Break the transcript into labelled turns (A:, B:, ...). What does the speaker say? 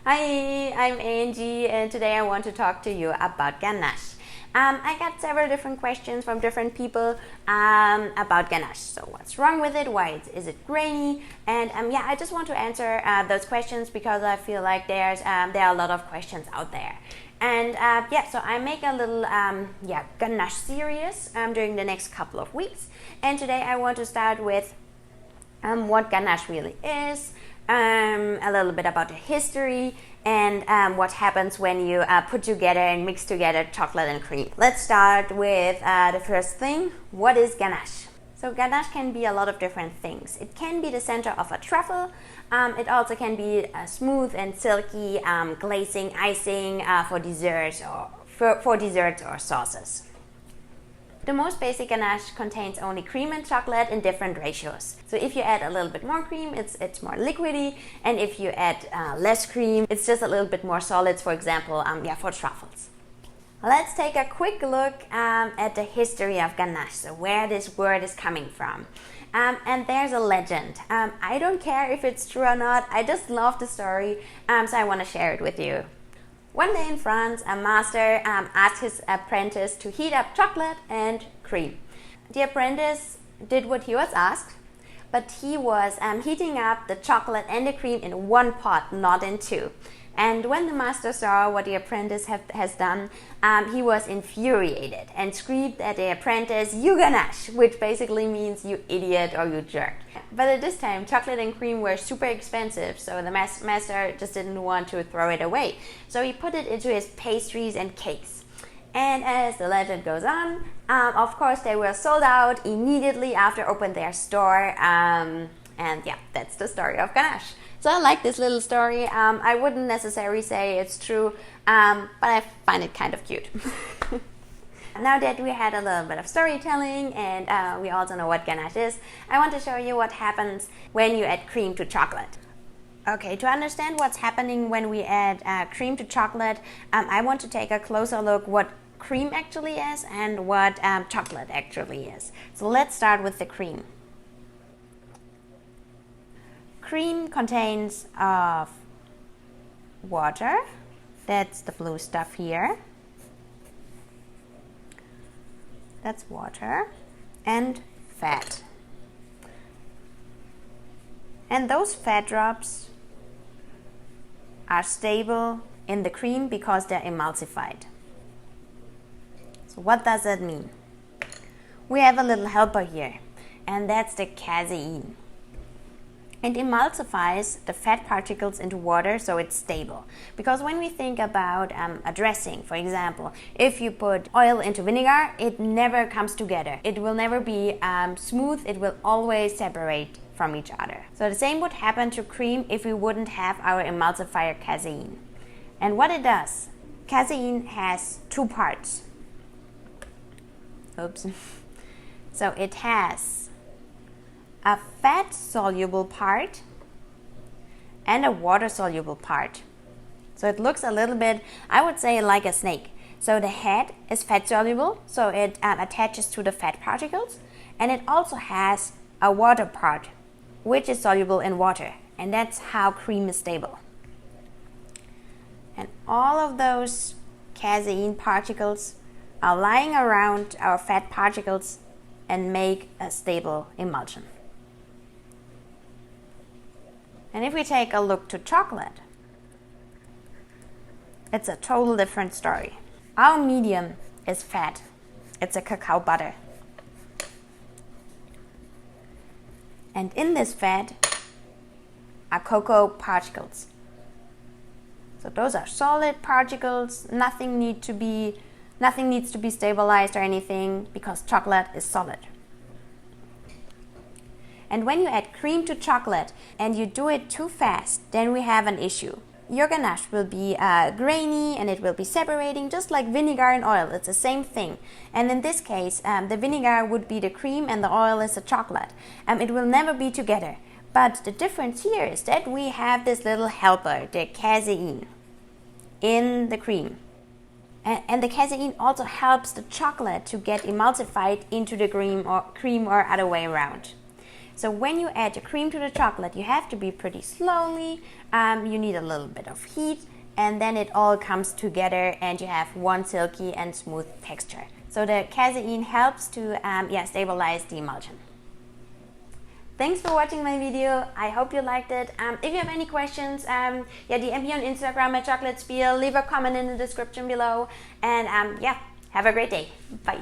A: Hi, I'm Angie, and today I want to talk to you about ganache. I got several different questions from different people about ganache. So, what's wrong with it? Why is it grainy? And I just want to answer those questions because I feel like there are a lot of questions out there. And so I make a little ganache series during the next couple of weeks. And today I want to start with what ganache really is, a little bit about the history, and what happens when you put together and mix together chocolate and cream. Let's start with the first thing. What is ganache? So ganache can be a lot of different things. It can be the center of a truffle. It also can be smooth and silky glazing, icing for desserts or sauces. The most basic ganache contains only cream and chocolate in different ratios. So if you add a little bit more cream, it's more liquidy, and if you add less cream, it's just a little bit more solids, for example, for truffles. Let's take a quick look at the history of ganache, so where this word is coming from. And there's a legend. I don't care if it's true or not, I just love the story, so I want to share it with you. One day in France, a master asked his apprentice to heat up chocolate and cream. The apprentice did what he was asked, but he was heating up the chocolate and the cream in one pot, not in two. And when the master saw what the apprentice has done, he was infuriated and screamed at the apprentice, "You ganache," which basically means "you idiot" or "you jerk." But at this time, chocolate and cream were super expensive, so the master just didn't want to throw it away. So he put it into his pastries and cakes. And as the legend goes on, of course they were sold out immediately after opening their store. That's the story of ganache. So I like this little story. I wouldn't necessarily say it's true, but I find it kind of cute. Now that we had a little bit of storytelling and we also know what ganache is, I want to show you what happens when you add cream to chocolate. Okay, to understand what's happening when we add cream to chocolate, I want to take a closer look what cream actually is and what chocolate actually is. So let's start with the cream. Cream contains of water, that's the blue stuff here, that's water, and fat. And those fat drops are stable in the cream because they're emulsified. So what does that mean? We have a little helper here, and that's the casein. It emulsifies the fat particles into water so it's stable. Because when we think about a dressing, for example, if you put oil into vinegar, it never comes together. It will never be smooth, it will always separate from each other. So the same would happen to cream if we wouldn't have our emulsifier casein. And what it does, casein has two parts. Oops. So it has a fat-soluble part and a water-soluble part. So it looks a little bit, I would say, like a snake. So the head is fat-soluble, so it attaches to the fat particles, and it also has a water part, which is soluble in water, and that's how cream is stable. And all of those casein particles are lying around our fat particles and make a stable emulsion. And if we take a look to chocolate, it's a total different story. Our medium is fat. It's a cacao butter. And in this fat are cocoa particles. So those are solid particles. Nothing needs to be stabilized or anything because chocolate is solid. And when you add cream to chocolate and you do it too fast, then we have an issue. Your ganache will be grainy and it will be separating just like vinegar and oil. It's the same thing. And in this case, the vinegar would be the cream and the oil is the chocolate. It will never be together. But the difference here is that we have this little helper, the casein, in the cream. And the casein also helps the chocolate to get emulsified into the cream or other way around. So when you add your cream to the chocolate, you have to be pretty slowly. You need a little bit of heat, and then it all comes together and you have one silky and smooth texture. So the casein helps to stabilize the emulsion. Thanks for watching my video. I hope you liked it. If you have any questions, DM me on Instagram at chocolate spiel. Leave a comment in the description below. And have a great day. Bye.